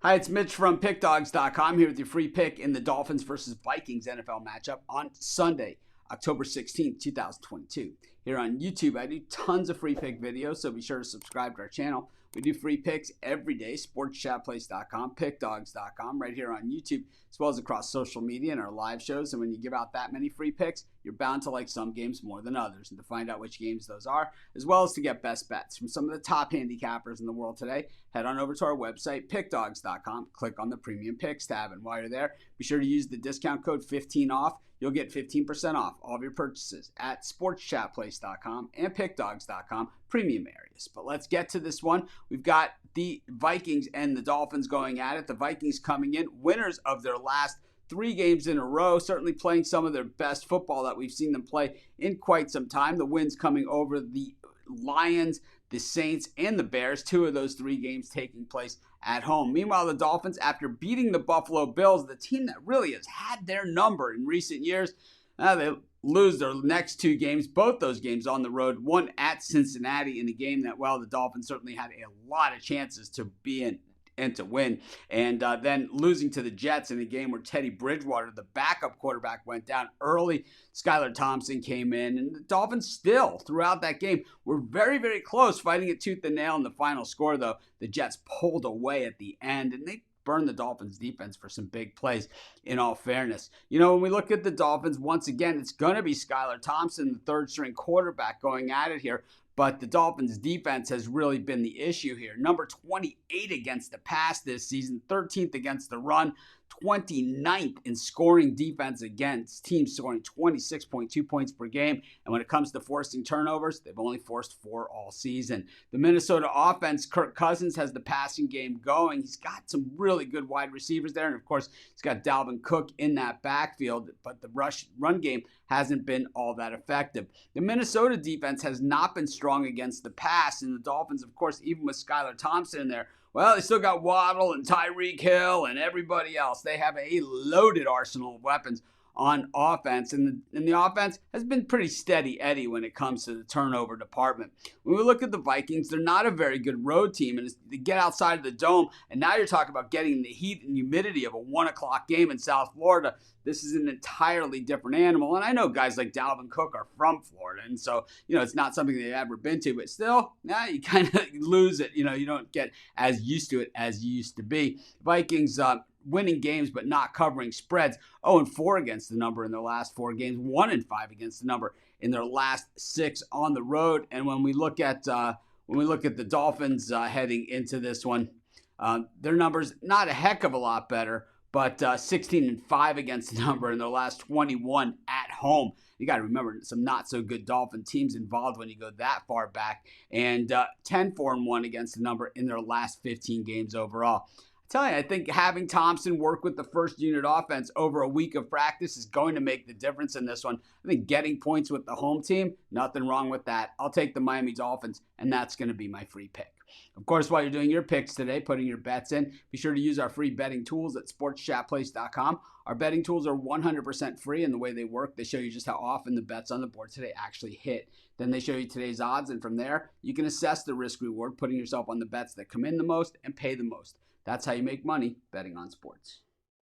Hi, it's Mitch from Pickdawgz.com here with your free pick in the Dolphins versus Vikings NFL matchup on Sunday, October 16th, 2022. Here on YouTube, I do tons of free pick videos, so be sure to subscribe to our channel. We do free picks every day, sportschatplace.com, pickdawgz.com, right here on YouTube, as well as across social media and our live shows. And when you give out that many free picks, you're bound to like some games more than others. And to find out which games those are, as well as to get best bets from some of the top handicappers in the world today, head on over to our website, pickdawgz.com, click on the Premium Picks tab. And while you're there, be sure to use the discount code 15OFF. You'll get 15% off all of your purchases at sportschatplace.com and pickdawgz.com premium areas. But let's get to this one. We've got the Vikings and the Dolphins going at it. The Vikings coming in winners of their last 3 games in a row, certainly playing some of their best football that we've seen them play in quite some time. The wins coming over the Lions, the Saints, and the Bears, 2 of those 3 games taking place at home. Meanwhile, the Dolphins, after beating the Buffalo Bills, the team that really has had their number in recent years, they lose their next 2 games, both those games on the road, one at Cincinnati in a game that, well, the Dolphins certainly had a lot of chances to be in and to win. And then losing to the Jets in a game where Teddy Bridgewater, the backup quarterback, went down early. Skylar Thompson came in, and the Dolphins still, throughout that game, were very, very close, fighting it tooth and nail in the final score, though. The Jets pulled away at the end, and they burned the Dolphins defense for some big plays, in all fairness. You know, when we look at the Dolphins, once again, it's going to be Skylar Thompson, the third-string quarterback, going at it here. But the Dolphins' defense has really been the issue here. Number 28 against the pass this season, 13th against the run, 29th in scoring defense against teams scoring 26.2 points per game. And when it comes to forcing turnovers, they've only forced 4 all season. The Minnesota offense, Kirk Cousins has the passing game going. He's got some really good wide receivers there. And of course, he's got Dalvin Cook in that backfield, but the run game hasn't been all that effective. The Minnesota defense has not been strong against the pass. And the Dolphins, of course, even with Skylar Thompson in there, well, they still got Waddle and Tyreek Hill and everybody else. They have a loaded arsenal of weapons on offense, and the offense has been pretty steady Eddie when it comes to the turnover department. When we look at the Vikings, they're not a very good road team, and they get outside of the dome, and now you're talking about getting the heat and humidity of a 1 o'clock game in South Florida. This is an entirely different animal, and I know guys like Dalvin Cook are from Florida, and so, it's not something they've ever been to, but still, you kind of lose it. You don't get as used to it as you used to be. Vikings, winning games but not covering spreads. 0-4 against the number in their last 4 games. 1-5 against the number in their last 6 on the road. And when we look at the Dolphins heading into this one, their numbers not a heck of a lot better, but 16-5 against the number in their last 21 at home. You got to remember some not so good Dolphin teams involved when you go that far back, and 10-4-1 against the number in their last 15 games overall. I think having Thompson work with the first unit offense over a week of practice is going to make the difference in this one. I think getting points with the home team, nothing wrong with that. I'll take the Miami Dolphins, and that's going to be my free pick. Of course, while you're doing your picks today, putting your bets in, be sure to use our free betting tools at sportschatplace.com. Our betting tools are 100% free, and the way they work, they show you just how often the bets on the board today actually hit. Then they show you today's odds, and from there, you can assess the risk-reward, putting yourself on the bets that come in the most and pay the most. That's how you make money betting on sports.